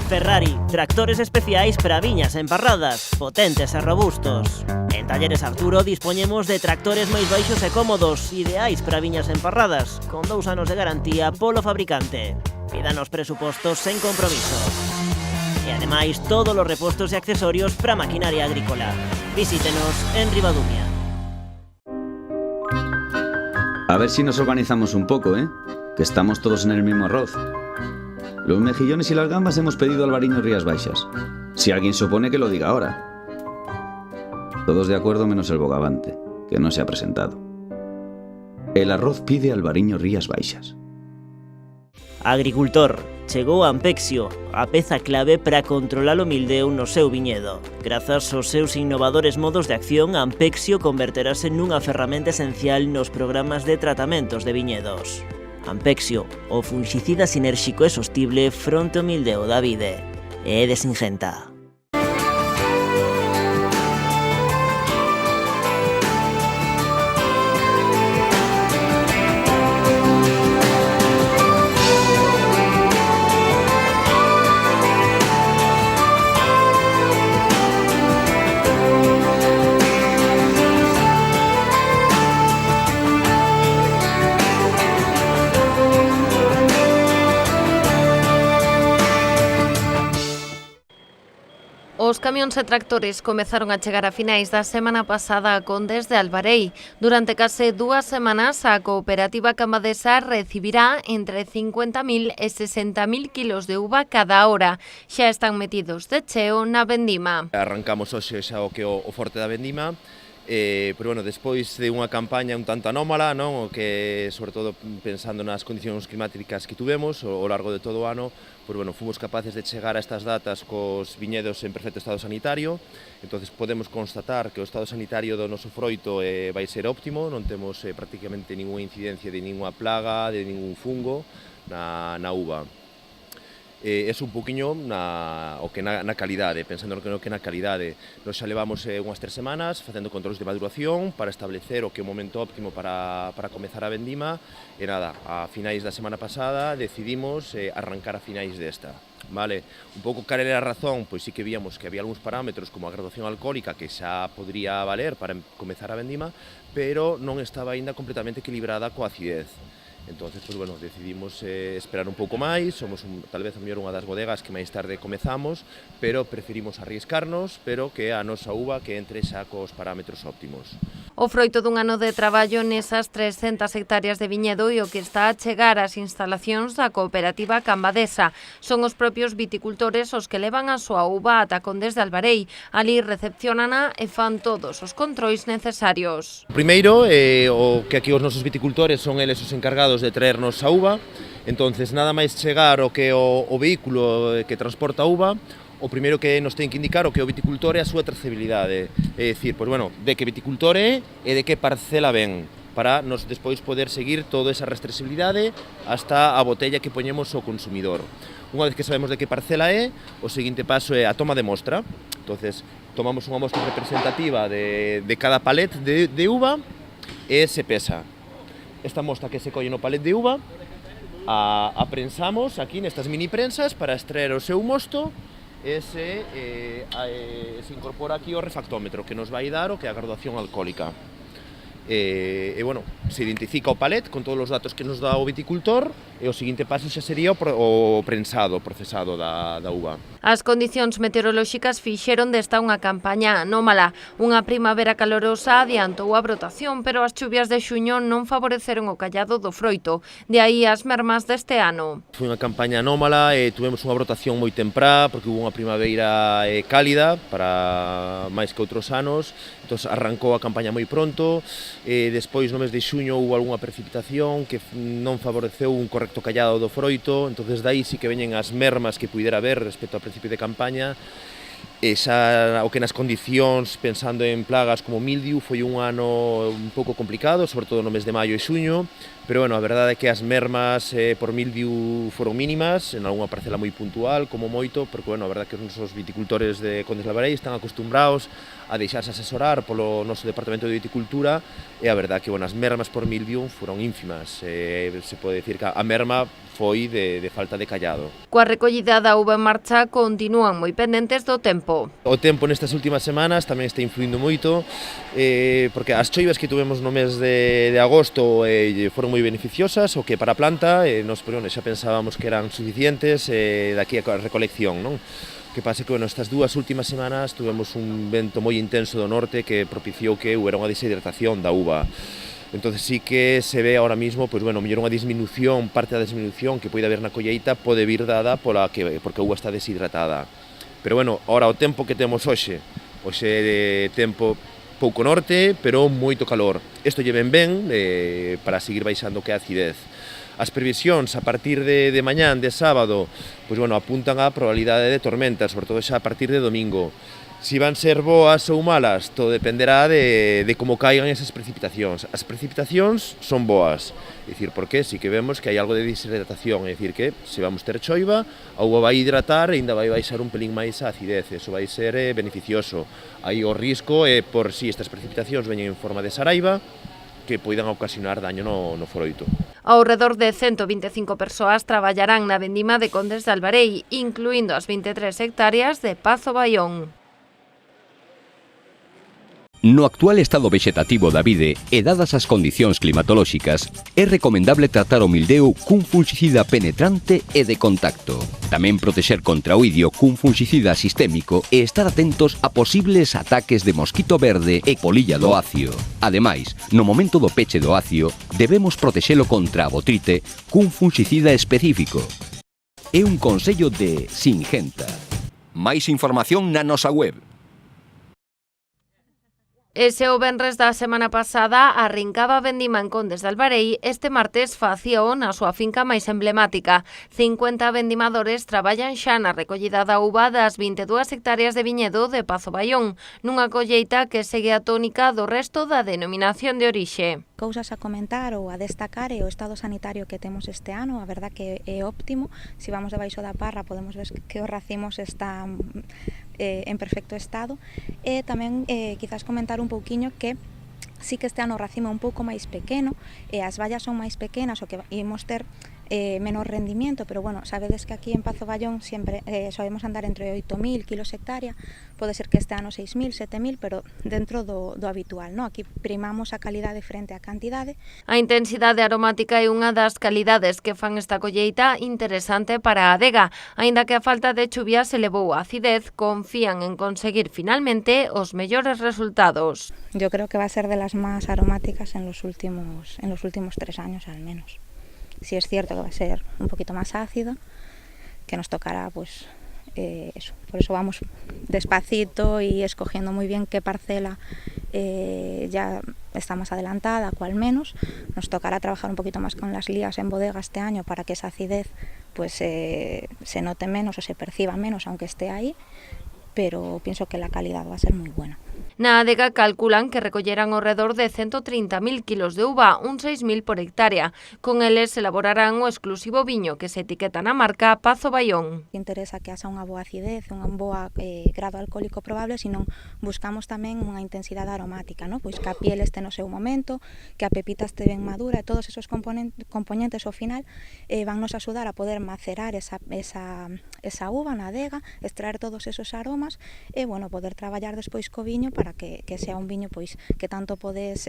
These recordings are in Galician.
Ferrari, tractores especiais para viñas emparradas, potentes e robustos. En Talleres Arturo dispoñemos de tractores máis baixos e cómodos, ideais para viñas emparradas, con 2 anos de garantía polo fabricante. Pídanos presupostos sen compromiso. E ademais, todos os repostos e accesorios para maquinaria agrícola. Visítenos en Ribadumia. A ver si nos organizamos un poco, que estamos todos en el mismo arroz. Los mejillones y las gambas hemos pedido Albariño Rías Baixas. Si alguien se opone, que lo diga ahora. Todos de acuerdo menos el bogavante, que no se ha presentado. El arroz pide Albariño Rías Baixas. Agricultor, chegou Ampexio, a peza clave para controlar o mildeu no seu viñedo. Grazas aos seus innovadores modos de acción, Ampexio converterase nunha ferramenta esencial nos programas de tratamentos de viñedos. Ampexio, o fungicida sinérxico e sostible fronte ao mildeo da vide. É de Singenta. Os camións e tractores comezaron a chegar a finais da semana pasada a Condes de Albarei. Durante case 2 semanas, a cooperativa cambadesa recibirá entre 50.000 e 60.000 kilos de uva cada hora. Xa están metidos de cheo na vendima. Arrancamos hoxe xa o que o forte da vendima, pero bueno, despois de unha campaña un tanto anómala, non? O que, sobre todo pensando nas condicións climáticas que tuvemos ao largo de todo o ano, pues bueno, fomos capaces de chegar a estas datas cos viñedos en perfecto estado sanitario. Entonces podemos constatar que o estado sanitario do noso froito vai ser óptimo, non temos prácticamente ninguna incidencia de ninguna plaga, de ningún fungo na uva. É un poquinho na calidade, pensando no que na calidade. Nos xa levamos unhas 3 semanas facendo controles de maduración para establecer o que é o momento óptimo para comezar a vendima, e nada, a finais da semana pasada decidimos arrancar a finais desta. Vale, un pouco cal era a razón, pois sí que víamos que había algúns parámetros como a graduación alcohólica que xa podría valer para comezar a vendima, pero non estaba aínda completamente equilibrada coa acidez. Entonces, pues bueno, decidimos esperar un pouco máis, somos tal vez a mellor unha das bodegas que máis tarde comezamos, pero preferimos arriscarnos, pero que a nosa uva que entre xa cos parámetros óptimos. O froito dun ano de traballo nesas 300 hectáreas de viñedo e o que está a chegar ás instalacións da cooperativa cambadesa. Son os propios viticultores os que levan a súa uva ata Condes de Albarei. Ali recepcionana e fan todos os controis necesarios. Primeiro, o que aquí os nosos viticultores son eles os encargados de traernos a uva. Entonces, nada máis chegar o que o vehículo que transporta a uva, o primeiro que nos ten que indicar o que o viticultor é a súa trazabilidade. É dicir, pois bueno, de que viticultor é e de que parcela ven, para nos despois poder seguir toda esa rastreabilidade hasta a botella que poñemos ao consumidor. Unha vez que sabemos de que parcela é, o seguinte paso é a toma de mostra. Entonces, tomamos unha mostra representativa de cada palet de uva e se pesa. Esta mostra que se colle no palet de uva a prensamos aquí nestas mini prensas para extraer o seu mosto e se incorpora aquí o refractómetro que nos vai dar o que é a graduación alcohólica. E bueno, se identifica o palet con todos os datos que nos dá o viticultor e o seguinte paso xa sería o prensado, o procesado da uva. As condicións meteorolóxicas fixeron desta unha campaña anómala. Unha primavera calorosa adiantou a brotación, pero as chuvias de xuño non favoreceron o callado do froito. De aí as mermas deste ano. Foi unha campaña anómala e tuvemos unha brotación moi temprá, porque hubo unha primavera cálida para máis que outros anos. Entón arrancou a campaña moi pronto, e despois no mes de xuño hubo algunha precipitación que non favoreceu un correcto callado do froito. Entón dai sí que veñen as mermas que puidera haber respecto ao principio de campaña, e xa o que nas condicións, pensando en plagas como mildiu, foi un ano un pouco complicado, sobre todo no mes de maio e xuño, pero bueno, a verdade é que as mermas por mildiu foron mínimas, en algunha parcela moi puntual, como moito, porque bueno, a verdade é que os nosos viticultores de Condes de Albarei están acostumbrados a deixarse asesorar polo noso Departamento de Viticultura, e a verdade é que bueno, as mermas por mildiu foron ínfimas, se pode dicir que a merma foi de falta de callado. Coa recollida da uva en marcha continúan moi pendentes do tempo. O tempo nestas últimas semanas tamén está influindo moito, porque as choivas que tuvemos no mes de agosto foron moi beneficiosas, o que para a planta nos xa pensábamos que eran suficientes daqui a recolección, non? O que pasa é que estas dúas últimas semanas tuvemos un vento moi intenso do norte que propiciou que houbera unha deshidratación da uva. Entonces sí que se ve ahora mismo, pues bueno, mellor unha disminución, parte da disminución que pode haber na colleita pode vir dada porque a uva está deshidratada. Pero bueno, ahora o tempo que temos hoxe de tempo pouco norte, pero moito calor. Isto lle ven ben para seguir baixando que a acidez. As previsións a partir de mañán, de sábado, pues bueno, apuntan a probabilidade de tormentas, sobre todo xa a partir de domingo. Si van ser boas ou malas, todo dependerá de como caigan esas precipitacións. As precipitacións son boas, é dicir, porque sí que vemos que hai algo de deshidratación, é dicir, que se vamos ter choiva, a uva vai hidratar e ainda vai baixar un pelín máis a acidez, eso vai ser beneficioso. Aí o risco é por si estas precipitacións veñen en forma de saraiva, que poidan ocasionar daño no foroito. Ao redor de 125 persoas traballarán na vendima de Condes de Albarei, incluindo as 23 hectáreas de Pazo Baión. No actual estado vexetativo da vide e dadas as condicións climatolóxicas, é recomendable tratar o mildeu cun fungicida penetrante e de contacto. Tamén protexer contra o idio cun fungicida sistémico e estar atentos a posibles ataques de mosquito verde e polilla do acio. Ademais, no momento do peche do acio, debemos protexelo contra a botrite cun fungicida específico. É un consello de Singenta. Máis información na nosa web. E se o venres da semana pasada arrincaba a vendima en Condes de Albarei, este martes facíao na súa finca máis emblemática. 50 vendimadores traballan xa na recollida da uva das 22 hectáreas de viñedo de Pazo Baión, nunha colleita que segue a tónica do resto da denominación de orixe. Cousas a comentar ou a destacar é o estado sanitario que temos este ano, a verdad que é óptimo. Se vamos debaixo da parra podemos ver que os racimos están en perfecto estado, e tamén quizás comentar un pouquiño que sí que este ano o racimo é un pouco máis pequeno e as vallas son máis pequenas, o que imos ter menos rendimiento, pero bueno, sabedes que aquí en Pazo Baión sempre sabemos andar entre 8.000 kilos hectárea, pode ser que este ano 6.000, 7.000, pero dentro do habitual, ¿no? Aquí primamos a calidade frente á cantidade. A intensidade aromática é unha das calidades que fan esta colleita interesante para a adega. Aínda que a falta de chuvia se levou a acidez, confían en conseguir finalmente os mellores resultados. Yo creo que va a ser de las más aromáticas en los últimos 3 años al menos. Sí es cierto que va a ser un poquito más ácido, que nos tocará pues eso. Por eso vamos despacito y escogiendo muy bien qué parcela ya está más adelantada, cuál menos. Nos tocará trabajar un poquito más con las lías en bodega este año para que esa acidez pues se note menos o se perciba menos aunque esté ahí, pero pienso que la calidad va a ser muy buena. Na adega calculan que recolleran ao redor de 130.000 kilos de uva, uns 6.000 por hectárea. Con eles elaborarán o exclusivo viño que se etiqueta na marca Pazo Baión. Interesa que haxa unha boa acidez, unha boa grado alcohólico probable, senón buscamos tamén unha intensidade aromática, ¿no? Pois que a piel este no seu momento, que a pepita este ben madura, e todos esos componentes ao final van nos axudar a poder macerar esa uva na adega, extraer todos esos aromas e, bueno, poder traballar despois co viño para que sea un viño pois que tanto podes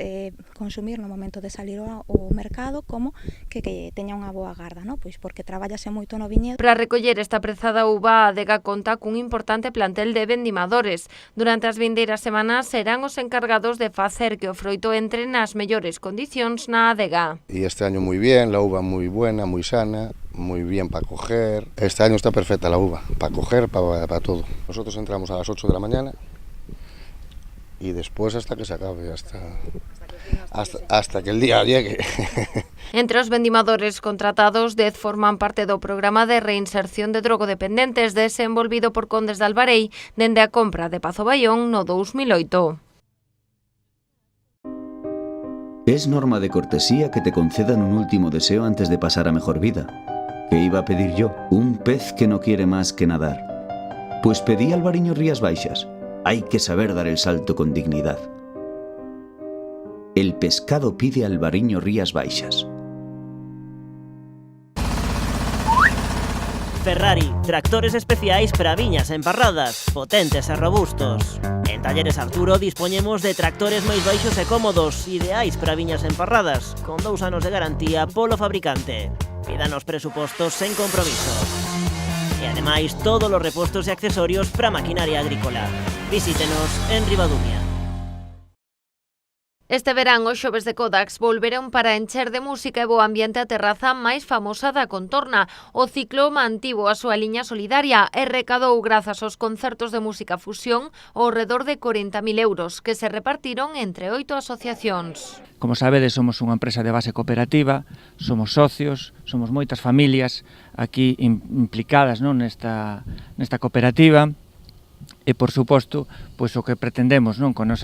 consumir no momento de salir ao mercado como que teña unha boa garda, ¿no? Pois porque traballase moito no viñedo. Para recoller esta prezada uva, a adega conta cun importante plantel de vendimadores. Durante as vindeiras semanas serán os encargados de facer que o froito entre nas mellores condicións na adega. Y este año muy bien, la uva muy buena, muy sana, muy bien para coger. Este año está perfecta la uva, para coger, para todo. Nosotros entramos a las 8 de la mañana y después hasta que se acabe, hasta que el día llegue. Entre os vendimadores contratados, 10 forman parte do programa de reinserción de drogodependentes desenvolvido por Condes de Albarei dende a compra de Pazo Baión no 2008. Es norma de cortesía que te concedan un último deseo antes de pasar a mejor vida. ¿Qué iba a pedir yo? Un pez que no quiere más que nadar. Pues pedí Albariño Rías Baixas. Hay que saber dar el salto con dignidad. El pescado pide Albariño Rías Baixas. Ferrari, tractores especiais para viñas emparradas, potentes e robustos. En Talleres Arturo dispoñemos de tractores máis baixos e cómodos, ideais para viñas emparradas, con 2 anos de garantía polo fabricante. Pídanos presupostos sen compromiso. E ademais, todos os repostos e accesorios para maquinaria agrícola. Visítenos en Ribadumia. Este verán os xoves de Kodax volveron para encher de música e bo ambiente a terraza máis famosa da contorna. O ciclo mantivo a súa liña solidaria e recadou grazas aos concertos de música fusión ao redor de 40.000 euros que se repartiron entre 8 asociacións. Como sabedes, somos unha empresa de base cooperativa, somos socios, somos moitas familias aquí implicadas, non, nesta cooperativa. E, por suposto, pois o que pretendemos, non, con a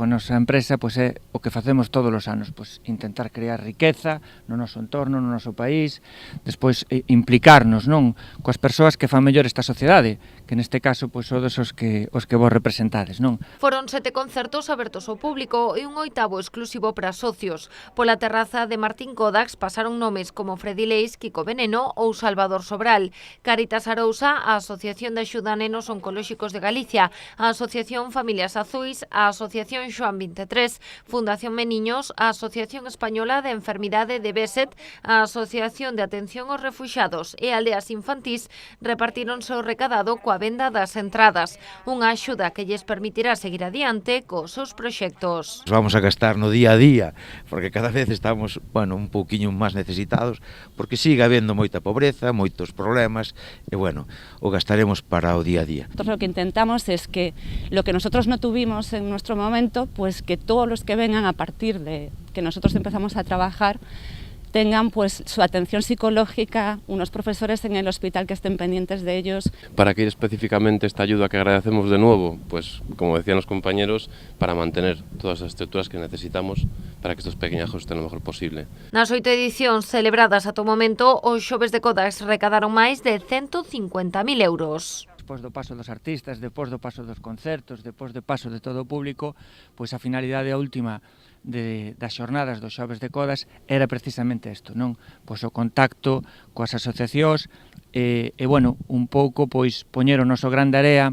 nosa empresa, pois é o que facemos todos os anos, pois intentar crear riqueza no noso entorno, no noso país, despois implicarnos, non, coas persoas que fan mellor esta sociedade, que neste caso pois sodes os que vos representades, non? Foron 7 concertos abertos ao público e un 8º exclusivo para socios. Pola terraza de Martín Kodax pasaron nomes como Freddy Leis, Kiko Veneno ou Salvador Sobral. Caritas Arousa, a Asociación de Axuda a Nenos Oncolóxicos de Galicia, a Asociación Familias Azuis, a Asociación Xoan 23, Fundación Meniños, a Asociación Española de Enfermidade de Beset, a Asociación de Atención aos Refuxados e Aldeas Infantís repartíronse o recadado coa venda das entradas, unha axuda que lles permitirá seguir adiante cos seus proxectos. Vamos a gastar no día a día, porque cada vez estamos, un pouquiño máis necesitados, porque sigue habendo moita pobreza, moitos problemas, e o gastaremos para o día a día. Nosotros lo que intentamos es que lo que nosotros no tuvimos en nuestro momento, pues que todos los que vengan a partir de que nosotros empezamos a trabajar tengan pues su atención psicológica, unos profesores en el hospital que estén pendientes de ellos. Para que específicamente esta ayuda que agradecemos de nuevo, pues como decían los compañeros, para mantener todas las estructuras que necesitamos para que estos pequeñajos estén lo mejor posible. Nas 8 edicións celebradas ata o momento, os xoves de Kodax recadaron máis de 150.000 euros. Despois do paso dos artistas, despois do paso dos concertos, despois do paso de todo o público, pois a finalidade última das xornadas dos xoves de Kodax era precisamente isto, non? Pois o contacto coas asociacións e un pouco pois poñer o noso gran de area.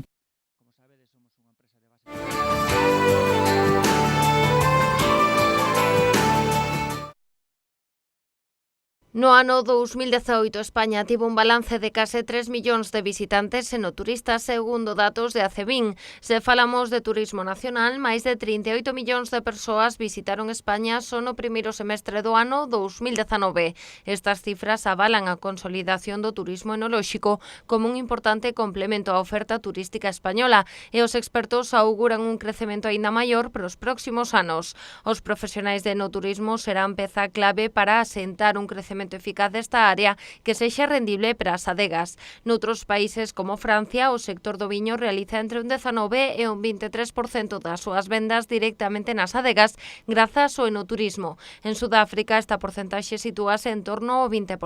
No ano 2018, España tivo un balance de case 3 millóns de visitantes e no turistas, segundo datos de Acebin. Se falamos de turismo nacional, máis de 38 millóns de persoas visitaron España só no primeiro semestre do ano 2019. Estas cifras avalan a consolidación do turismo enolóxico como un importante complemento á oferta turística española e os expertos auguran un crecemento aínda maior para os próximos anos. Os profesionais de enoturismo serán peza clave para asentar un crecemento eficaz desta área que sexa rendible para as adegas. Noutros países como Francia, o sector do viño realiza entre un 19 e un 23% das súas vendas directamente nas adegas grazas ao enoturismo. En Sudáfrica esta porcentaxe sitúase en torno ao 20%.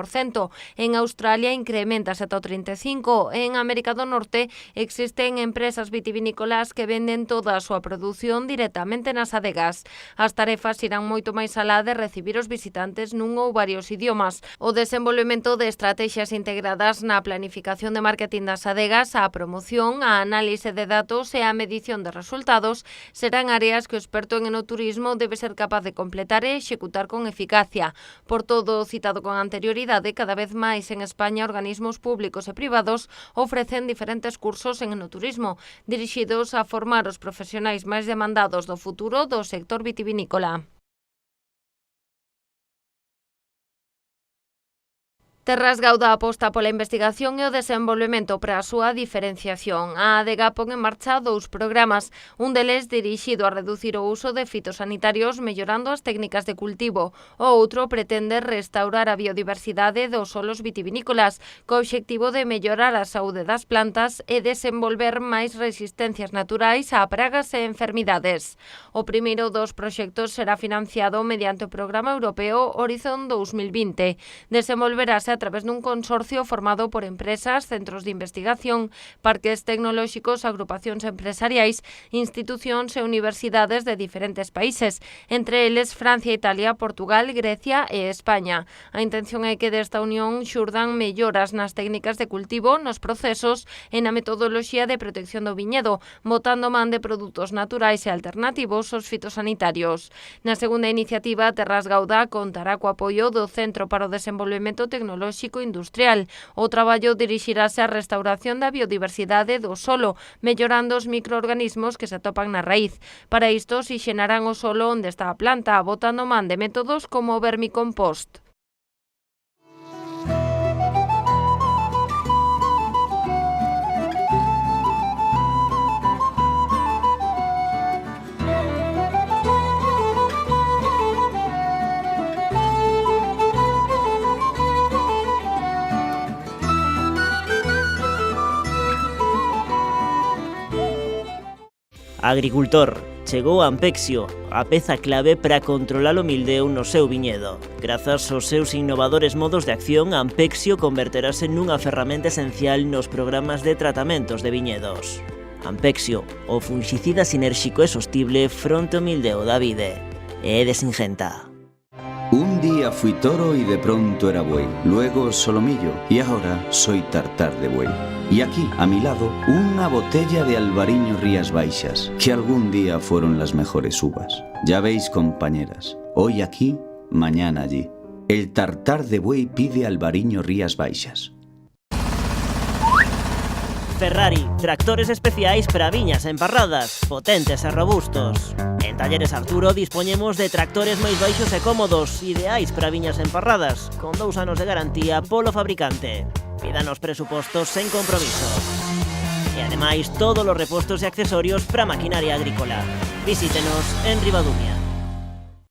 En Australia incrementase ata o 35%. En América do Norte existen empresas vitivinícolas que venden toda a súa produción directamente nas adegas. As tarefas irán moito máis alá de recibir os visitantes nun ou varios idiomas. O desenvolvemento de estrategias integradas na planificación de marketing das adegas, a promoción, a análise de datos e a medición de resultados serán áreas que o experto en enoturismo debe ser capaz de completar e executar con eficacia. Por todo o citado con anterioridade, cada vez máis en España organismos públicos e privados ofrecen diferentes cursos en enoturismo, dirixidos a formar os profesionais máis demandados do futuro do sector vitivinícola. Terras Gauda aposta pola investigación e o desenvolvemento para a súa diferenciación. A ADEGA pon en marcha 2 programas, un deles dirixido a reducir o uso de fitosanitarios mellorando as técnicas de cultivo. O outro pretende restaurar a biodiversidade dos solos vitivinícolas, co obxectivo de mellorar a saúde das plantas e desenvolver máis resistencias naturais a pragas e enfermidades. O primeiro dos proxectos será financiado mediante o programa europeo Horizon 2020. Desenvolverase a través dun consorcio formado por empresas, centros de investigación, parques tecnolóxicos, agrupacións empresariais, institucións e universidades de diferentes países, entre eles Francia, Italia, Portugal, Grecia e España. A intención é que desta unión xurdan melloras nas técnicas de cultivo, nos procesos e na metodoloxía de protección do viñedo, botando man de produtos naturais e alternativos aos fitosanitarios. Na segunda iniciativa, Terras Gauda contará co apoio do Centro para o Desenvolvemento Tecnolóxico Industrial. O traballo dirixirase á restauración da biodiversidade do solo, mellorando os microorganismos que se atopan na raíz. Para isto, xenarán o solo onde está a planta, botando man de métodos como o vermicompost. Agricultor, chegou Ampexio, a peza clave para controlar o mildeu no seu viñedo. Grazas aos seus innovadores modos de acción, Ampexio converterase nunha ferramenta esencial nos programas de tratamentos de viñedos. Ampexio, o fungicida sinérxico e sostible fronte ao mildeu da vide. É de Singenta. Un día fui toro y de pronto era buey, luego solomillo y ahora soy tartar de buey. Y aquí, a mi lado, una botella de Albariño Rías Baixas, que algún día fueron las mejores uvas. Ya veis, compañeras, hoy aquí, mañana allí. El tartar de buey pide Albariño Rías Baixas. Ferrari, tractores especiais para viñas emparradas, potentes e robustos. En Talleres Arturo dispoñemos de tractores máis baixos e cómodos, ideais para viñas emparradas, con 2 anos de garantía polo fabricante. Pídanos presupostos sen compromiso. E ademais, todos os repostos e accesorios para maquinaria agrícola. Visítenos en Ribadumia.